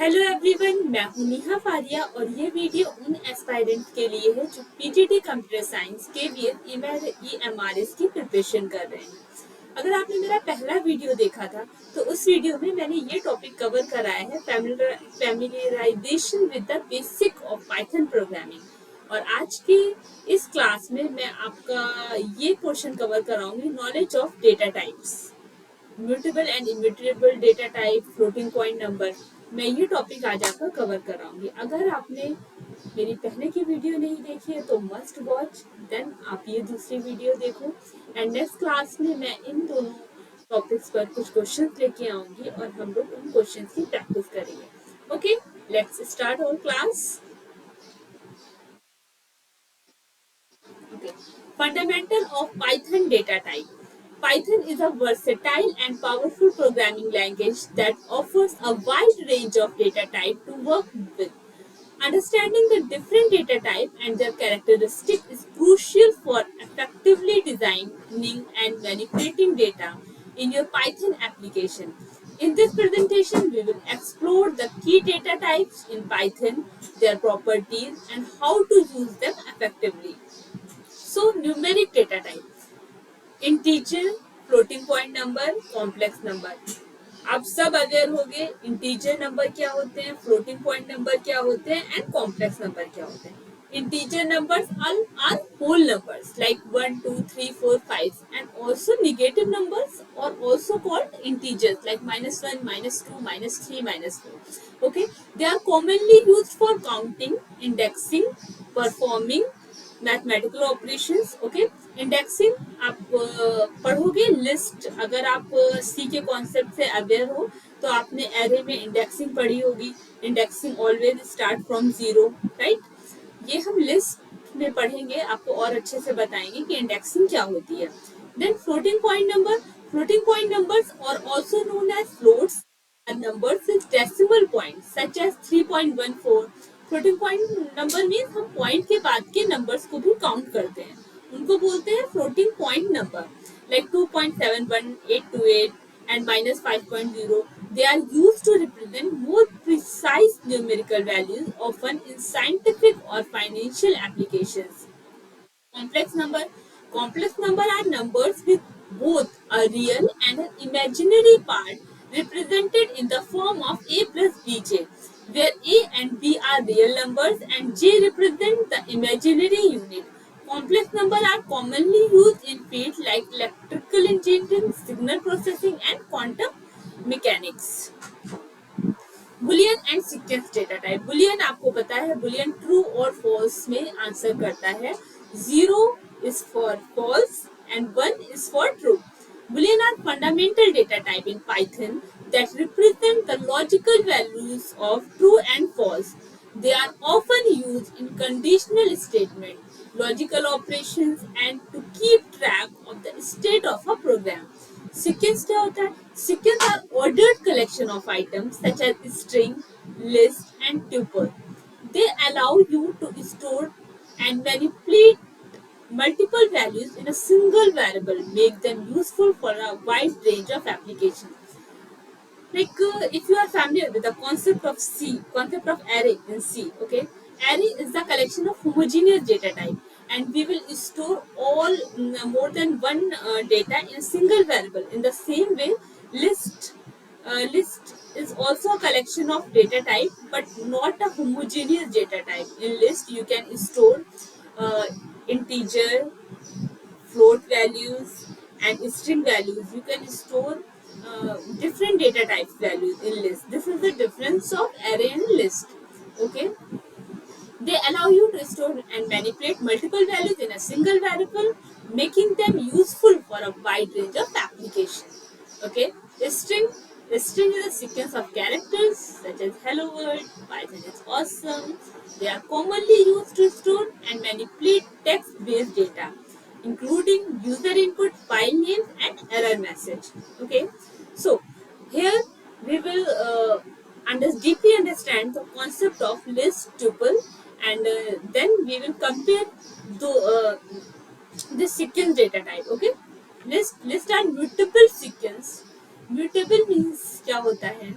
Hello everyone, मैं हूं नेहा फारिया और ये वीडियो उन एस्पायरेंट्स के लिए है जो PGT computer science KVS EMRS की प्रिपरेशन कर रहे हैं। अगर आपने मेरा पहला वीडियो देखा था तो उस वीडियो में मैंने ये टॉपिक कवर कराया है, familiarisation with the basic of Python programming. और आज की इस क्लास में मैं आपका ये पोर्शन कवर कराऊंगी, knowledge of data types, mutable and immutable data type, floating point number. मैं ये टॉपिक आज आपका कवर कराऊंगी। अगर आपने मेरी पहले की वीडियो नहीं देखी है तो मस्ट वॉच, देन आप ये दूसरी वीडियो देखो। एंड नेक्स्ट क्लास में मैं इन दोनों टॉपिक्स पर कुछ क्वेश्चंस लेके आऊंगी और हम लोग उन क्वेश्चंस की प्रैक्टिस करेंगे। Okay, let's start our class. Okay. Fundamental of Python data type. Python is a versatile and powerful programming language that offers a wide range of data type to work with. Understanding the different data type and their characteristics is crucial for effectively designing and manipulating data in your Python application. In this presentation, we will explore the key data types in Python, their properties, and how to use them effectively. So numeric data types: integer, floating point number, complex number. आप सब aware होंगे integer number क्या होते हैं, floating point number क्या होते हैं and complex number क्या होते हैं. Integer numbers are whole numbers like 1, 2, 3, 4, 5, and also negative numbers are also called integers like -1, -2, -3, -4. Okay, they are commonly used for counting, indexing, performing mathematical operations. Okay, indexing आप पढ़ोगे list. अगर आप सी के concept से aware हो तो आपने array में इंडेक्सिंग पढ़ी होगी. Indexing always start from zero, right. ये हम लिस्ट में पढ़ेंगे, आपको और अच्छे से बताएंगे कि इंडेक्सिंग क्या होती है. Then floating point number. Floating point numbers और also known as floats numbers with decimal points such as 3.14. Floating point number means हम पॉइंट के बाद के नंबर्स को भी काउंट करते हैं, उनको बोलते हैं floating point number. Like 2.71, 828 and -5.0. They are used to represent more precise numerical values, often in scientific or financial applications. Complex number. Complex number are numbers with both a real and an imaginary part represented in the form of a plus bj, where a and b are real numbers and j represent the imaginary unit. Complex numbers are commonly used in fields like electrical engineering, signal processing, and quantum mechanics. Boolean and sequence data type. Boolean आपको पता है, Boolean true और false में answer करता है. 0 is for false and 1 is for true. Boolean are fundamental data type in Python that represent the logical values of true and false. They are often used in conditional statement, logical operations, and to keep track of the state of a program. Sequence क्या होता है? Sequence are ordered collection of items such as string, list, and tuple. They allow you to store and manipulate multiple values in a single variable, make them useful for a wide range of applications. Like if you are familiar with the concept of concept of array in C, okay, array is the collection of homogeneous data type, and we will store all more than one data in a single variable. In the same way, list is also a collection of data type, but not a homogeneous data type. In list, you can store uh, integer, float values, and string values. You can store different data types values in list. This is the difference of array and list. Okay, they allow you to store and manipulate multiple values in a single variable, making them useful for a wide range of applications. Okay, string is a sequence of characters such as hello world. Python is awesome. They are commonly used to store and manipulate text-based data, including user input, file names, and error message. Okay, so here we will deeply understand the concept of list, tuple, and then we will compare the sequence data type. Okay, list are mutable sequence. Mutable means क्या होता है?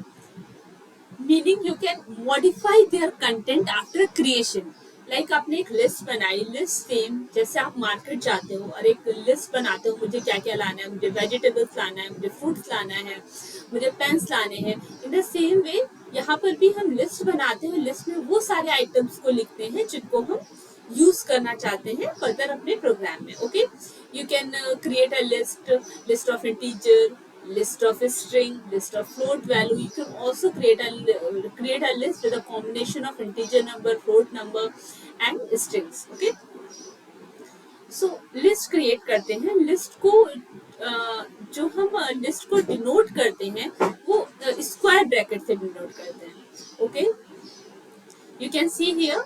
Meaning you can modify their content after creation. Like आपने एक list बनाई, list same जैसे आप market जाते हो और एक लिस्ट बनाते हो, मुझे क्या क्या लाना है, मुझे वेजिटेबल्स लाना है, मुझे फ्रूट्स लाना है, मुझे पेन्स लाने हैं। इन द सेम वे यहाँ पर भी हम लिस्ट बनाते हैं, लिस्ट में वो सारे आइटम्स को लिखते हैं जिनको हम यूज करना चाहते हैं फर्दर अपने प्रोग्राम में। Okay, you can create a list of integer, list of string, list of float value. You can also create a list with a combination of integer number, float number and strings. Okay, so list create करते हैं, list को जो हम list को denote करते हैं वो square bracket से डिनोट करते हैं। Okay, you can see here,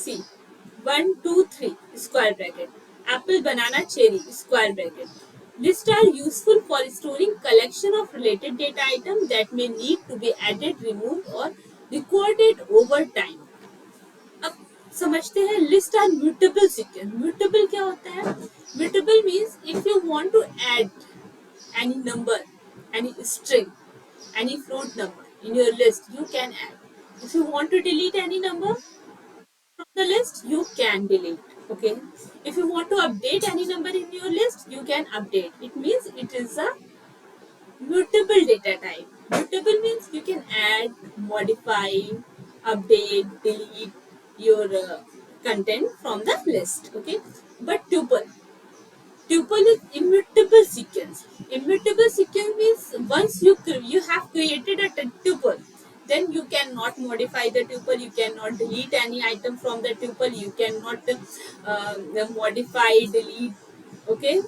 see 1 2 3 square bracket, apple banana cherry square bracket. Lists are useful for storing collection of related data items that may need to be added, removed or recorded over time. अब समझते हैं list are mutable sequence. Mutable क्या होता है? Mutable means if you want to add any number, any string, any float number in your list, you can add. If you want to delete any number from the list, you can delete. Okay, if you want to update any number in your list, you can update. It means it is a mutable data type. Mutable means you can add, modify, update, delete your content from the list. Okay, but tuple is immutable sequence. Immutable sequence means once you have created a tuple, then you cannot modify the tuple, you cannot delete any item from the tuple, you cannot modify, delete, okay,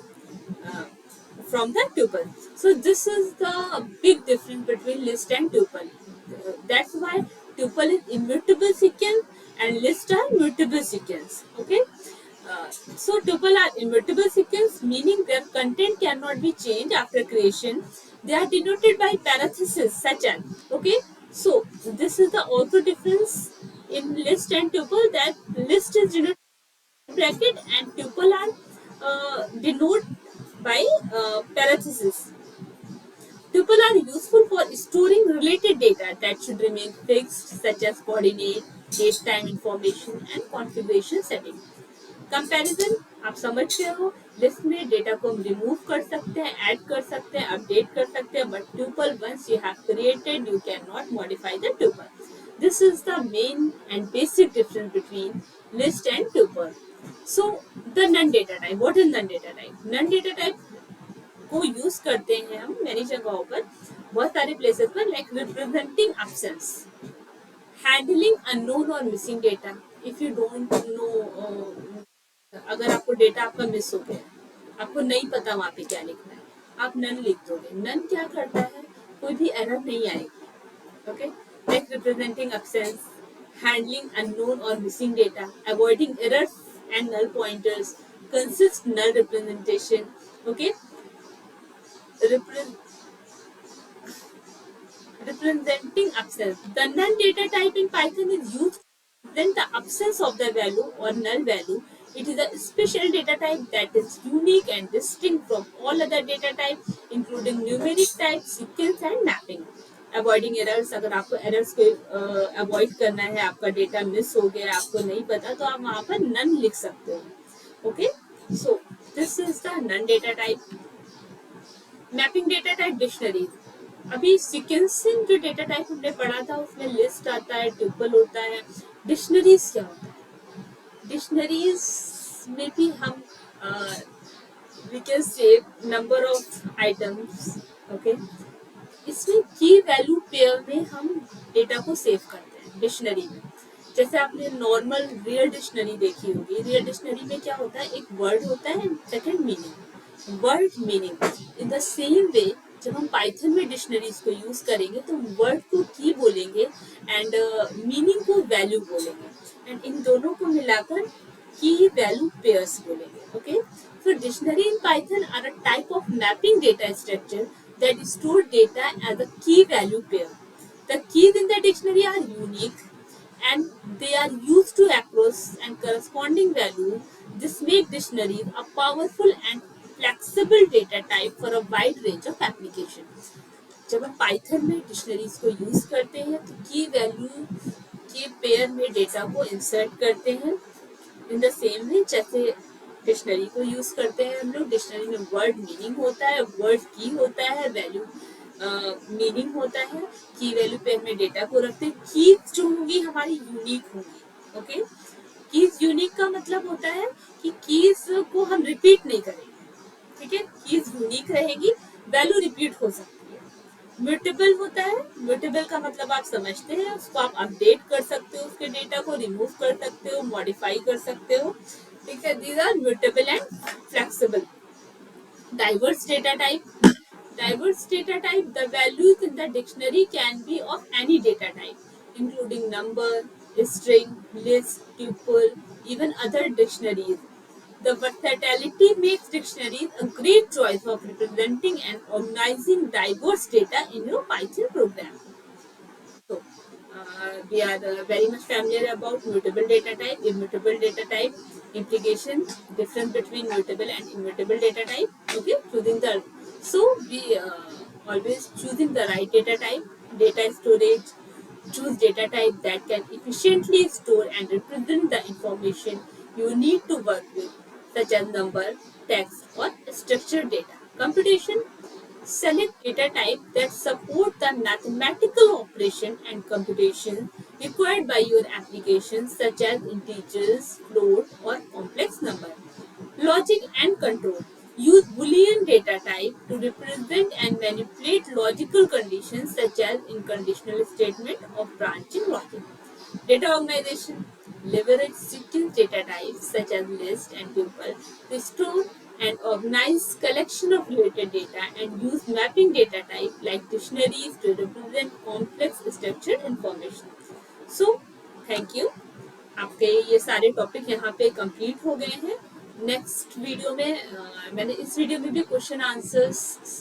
uh, from the tuple. So this is the big difference between list and tuple. That's why tuple is immutable sequence and list are mutable sequence. Okay. So tuple are immutable sequence, meaning their content cannot be changed after creation. They are denoted by parentheses such as, okay. So this is the also difference in list and tuple, that list is denoted by bracket and tuple are denoted by parentheses. Tuple are useful for storing related data that should remain fixed, such as coordinate, date time information and configuration setting. Comparison आप समझते हो, list में data को हम remove कर सकते हैं, add कर सकते हैं, अपडेट कर सकते हैं, but tuple once you have created you can not modify the tuple. This is the main and basic difference between list and tuple. So the none data type. What is none data type? None data type को use करते हैं हम many जगहों पर, बहुत सारे places पर, like representing absence, handling unknown और missing data. If you don't know, अगर आपको डेटा आपका मिस हो गया, आपको नहीं पता वहां पे क्या लिखना है, आप नन लिख दोगे. नन क्या करता है? कोई भी एरर नहीं आएगी. Okay, like representing absence, handling unknown और missing data, avoiding errors and null pointers, consist null representation. Okay, representing absence. The null data type in Python is used to represent the absence of the value or null value. It is a special data type that is unique and distinct from all other data types, including numeric type, sequence and mapping. Avoiding errors. अगर आपको errors को avoid करना है, आपका data miss हो गया, आपको नहीं पता, तो आप वहाँ पर none लिख सकते हो. Okay, so this is the none data type. Mapping data type dictionary. अभी सीक्वेंसिंग जो डेटा टाइप हमने पढ़ा था उसमें लिस्ट आता है, ट्यूपल होता है. डिक्शनरीज क्या होता है? डिक्शनरीज में भी हम we can say number of items. Okay, इसमें की वैल्यू पेयर में हम डेटा को सेव करते हैं डिक्शनरी में. जैसे आपने नॉर्मल रियल डिक्शनरी देखी होगी. रियल डिक्शनरी में क्या होता है? एक वर्ड होता है, second meaning, word meaning. In the same way जब हम पाइथन में डिक्शनरीज को यूज करेंगे तो वर्ड को की बोलेंगे एंड मीनिंग को वैल्यू बोलेंगे, एंड इन दोनों को मिलाकर की वैल्यू पेयर्स बोलेंगे. Okay, so dictionary in Python are a type of mapping data structure that store data as a key value pair. The keys in the dictionary are unique and they are used to across and corresponding values. This makes dictionaries a powerful and flexible data type for a wide range of applications. जब हम Python में dictionaries को use करते हैं तो की value pair में data को इंसर्ट करते हैं। इन द सेम वे जैसे डिक्शनरी को यूज करते हैं हम लोग, डिक्शनरी में वर्ड मीनिंग होता है, वर्ड की होता है, वैल्यू मीनिंग होता है, की वैल्यू पेयर में डेटा को रखते हैं। कीज जो होंगी हमारी यूनिक होंगी। ओके, कीज यूनिक का मतलब होता है कि कीज को हम रिपीट नहीं करेंगे। ठीक है, कीज यूनिक रहेगी, वैल्यू रिपीट हो सकती है। म्यूटेबल होता है, म्यूटेबल का मतलब आप समझते हैं, उसको आप अपडेट कर सकते हो, उसके डेटा को रिमूव कर सकते हो, मॉडिफाई कर सकते हो। ठीक है, these are mutable and flexible. Diverse data type. Diverse data type, the values in the dictionary can be of any data type, including number, string, list, tuple, even other dictionaries. The versatility makes dictionaries a great choice of representing and organizing diverse data in your Python program. So, we are very much familiar about mutable data type, immutable data type, implication, difference between mutable and immutable data type. Okay, choosing the, so we always choosing the right data type, data storage. Choose data type that can efficiently store and represent the information you need to work with, such as number, text, or structured data. Computation. Select data type that support the mathematical operation and computation required by your application, such as integers, float, or complex number. Logic and control. Use Boolean data type to represent and manipulate logical conditions such as in conditional statement or branching logic. Data organization. Leverage sequence data types such as list and tuple to store and organize collection of related data and use mapping data type like dictionaries to represent complex structured information. So, thank you. आपके ये सारे topic यहाँ पे complete हो गए हैं। Next video में मैंने इस वीडियो में भी क्वेश्चन आंसर्स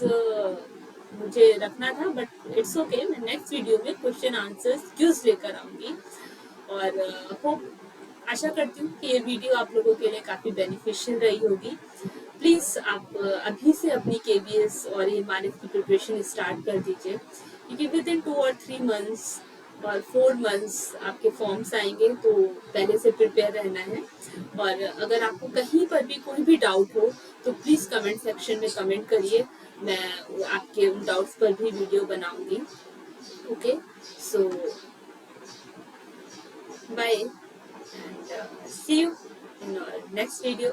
मुझे रखना था, बट इट्स ओके, मैं नेक्स्ट वीडियो में क्वेश्चन आंसर्स क्यूज लेकर आऊंगी। और होप, आशा करती हूँ कि ये वीडियो आप लोगों के लिए काफ़ी बेनिफिशियल रही होगी। प्लीज़ आप अभी से अपनी KBS और ये मानस की प्रिपरेशन स्टार्ट कर दीजिए, क्योंकि विद इन 2 और 3 मंथ्स और 4 मंथ्स आपके फॉर्म्स आएंगे, तो पहले से प्रिपेयर रहना है। और अगर आपको कहीं पर भी कोई भी डाउट हो तो प्लीज़ कमेंट सेक्शन में कमेंट करिए, मैं आपके उन डाउट्स पर भी वीडियो बनाऊंगी। Okay, so bye and see you in our next video.